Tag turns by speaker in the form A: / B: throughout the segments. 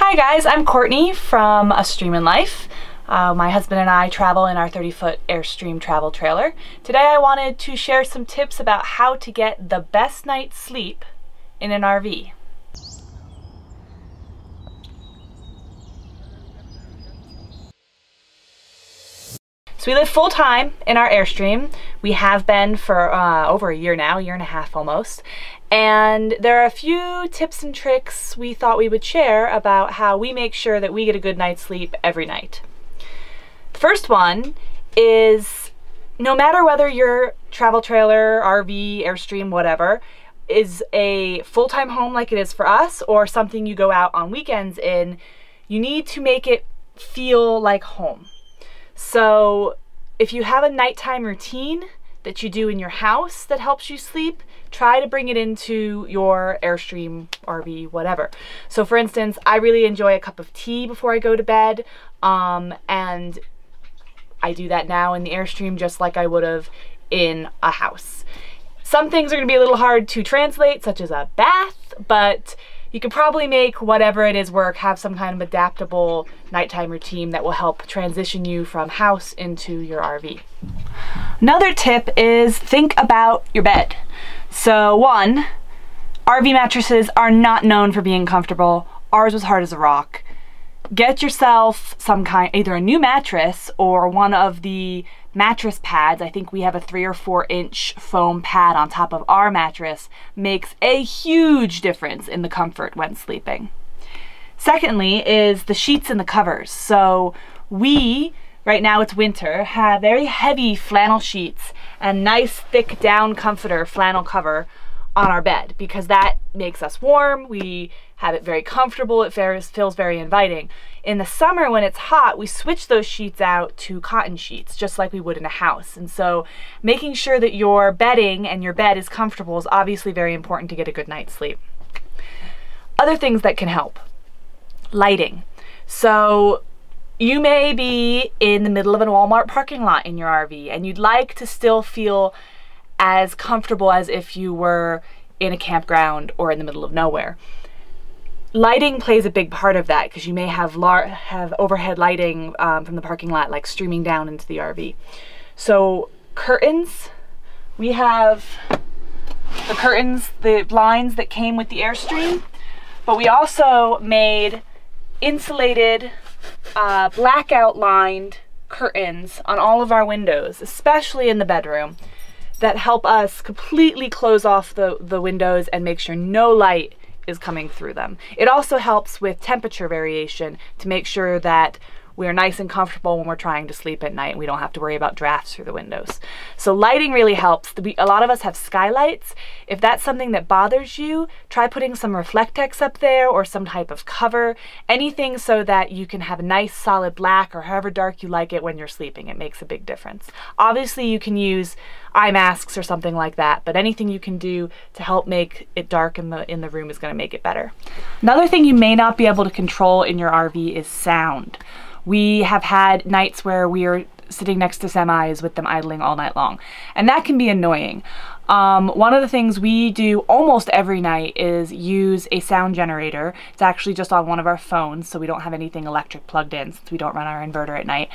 A: Hi guys, I'm Courtney from A Stream in Life. My husband and I travel in our 30-foot Airstream travel trailer. Today I wanted to share some tips about how to get the best night's sleep in an RV. So we live full-time in our Airstream. We have been for over a year now, a year and a half almost. And there are a few tips and tricks we thought we would share about how we make sure that we get a good night's sleep every night. The first one is, no matter whether your travel trailer, RV, Airstream, whatever, is a full-time home like it is for us, or something you go out on weekends in, you need to make it feel like home. So if you have a nighttime routine that you do in your house that helps you sleep, try to bring it into your Airstream, RV, whatever. So for instance, I really enjoy a cup of tea before I go to bed, and I do that now in the Airstream just like I would have in a house. Some things are going to be a little hard to translate, such as a bath, but you can probably make whatever it is work, have some kind of adaptable nighttime routine that will help transition you from house into your RV. Another tip is think about your bed. So one, RV mattresses are not known for being comfortable. Ours was hard as a rock. Get yourself some kind, either a new mattress or one of the mattress pads. I think we have a 3 or 4 inch foam pad on top of our mattress. Makes a huge difference in the comfort when sleeping. Secondly is the sheets and the covers. So we, right now it's winter, have very heavy flannel sheets and nice thick down comforter flannel cover on our bed because that makes us warm. We have it very comfortable. It feels very inviting. In the summer when it's hot, we switch those sheets out to cotton sheets, just like we would in a house. And so making sure that your bedding and your bed is comfortable is obviously very important to get a good night's sleep. Other things that can help. Lighting. So you may be in the middle of a Walmart parking lot in your RV and you'd like to still feel as comfortable as if you were in a campground or in the middle of nowhere. Lighting plays a big part of that because you may have overhead lighting from the parking lot like streaming down into the RV. So curtains, we have the curtains, the blinds that came with the Airstream, but we also made insulated blackout lined curtains on all of our windows, especially in the bedroom, that help us completely close off the windows and make sure no light is coming through them. It also helps with temperature variation to make sure that we're nice and comfortable when we're trying to sleep at night and we don't have to worry about drafts through the windows. So lighting really helps. A lot of us have skylights. If that's something that bothers you, try putting some Reflectex up there or some type of cover, anything so that you can have a nice solid black or however dark you like it when you're sleeping. It makes a big difference. Obviously you can use eye masks or something like that, but anything you can do to help make it dark in the room is going to make it better. Another thing you may not be able to control in your RV is sound. We have had nights where we are sitting next to semis with them idling all night long, and that can be annoying. One of the things we do almost every night is use a sound generator. It's actually just on one of our phones, so we don't have anything electric plugged in since we don't run our inverter at night.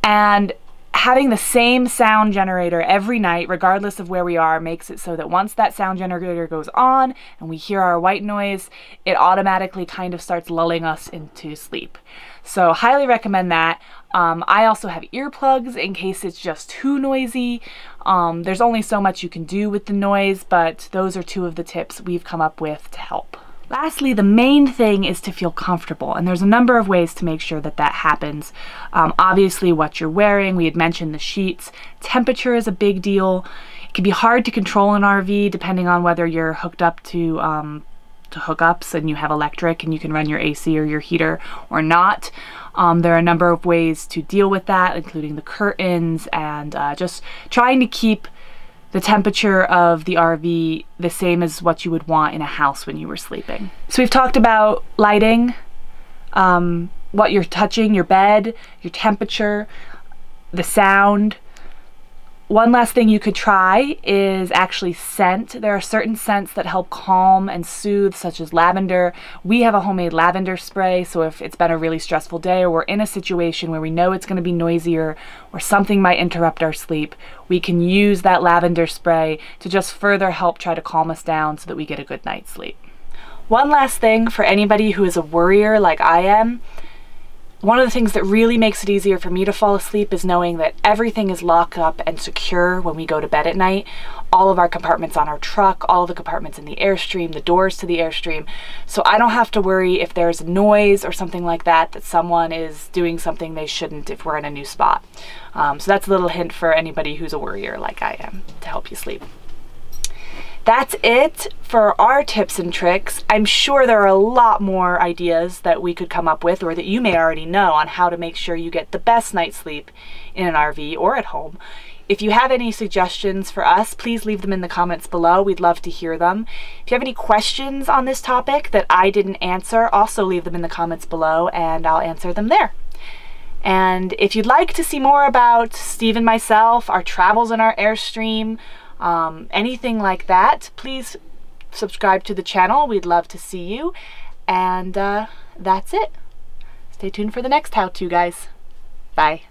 A: And having the same sound generator every night, regardless of where we are, makes it so that once that sound generator goes on and we hear our white noise, it automatically kind of starts lulling us into sleep. So highly recommend that. I also have earplugs in case it's just too noisy. There's only so much you can do with the noise, but those are 2 of the tips we've come up with to help. Lastly, the main thing is to feel comfortable, and there's a number of ways to make sure that that happens. Obviously what you're wearing, we had mentioned the sheets. Temperature is a big deal. It can be hard to control an RV depending on whether you're hooked up to hookups and you have electric and you can run your AC or your heater or not. There are a number of ways to deal with that, including the curtains and just trying to keep the temperature of the RV the same as what you would want in a house when you were sleeping. So we've talked about lighting, what you're touching, your bed, your temperature, the sound. One last thing you could try is actually scent. There are certain scents that help calm and soothe, such as lavender. We have a homemade lavender spray, so if it's been a really stressful day or we're in a situation where we know it's going to be noisier or something might interrupt our sleep, we can use that lavender spray to just further help try to calm us down so that we get a good night's sleep. One last thing for anybody who is a worrier like I am, one of the things that really makes it easier for me to fall asleep is knowing that everything is locked up and secure when we go to bed at night. All of our compartments on our truck, all of the compartments in the Airstream, the doors to the Airstream. So I don't have to worry if there's noise or something like that, that someone is doing something they shouldn't if we're in a new spot. So that's a little hint for anybody who's a worrier like I am to help you sleep. That's it for our tips and tricks. I'm sure there are a lot more ideas that we could come up with or that you may already know on how to make sure you get the best night's sleep in an RV or at home. If you have any suggestions for us, please leave them in the comments below. We'd love to hear them. If you have any questions on this topic that I didn't answer, also leave them in the comments below and I'll answer them there. And if you'd like to see more about Steve and myself, our travels in our Airstream, anything like that, please subscribe to the channel. We'd love to see you. And that's it. Stay tuned for the next how-to, guys. Bye.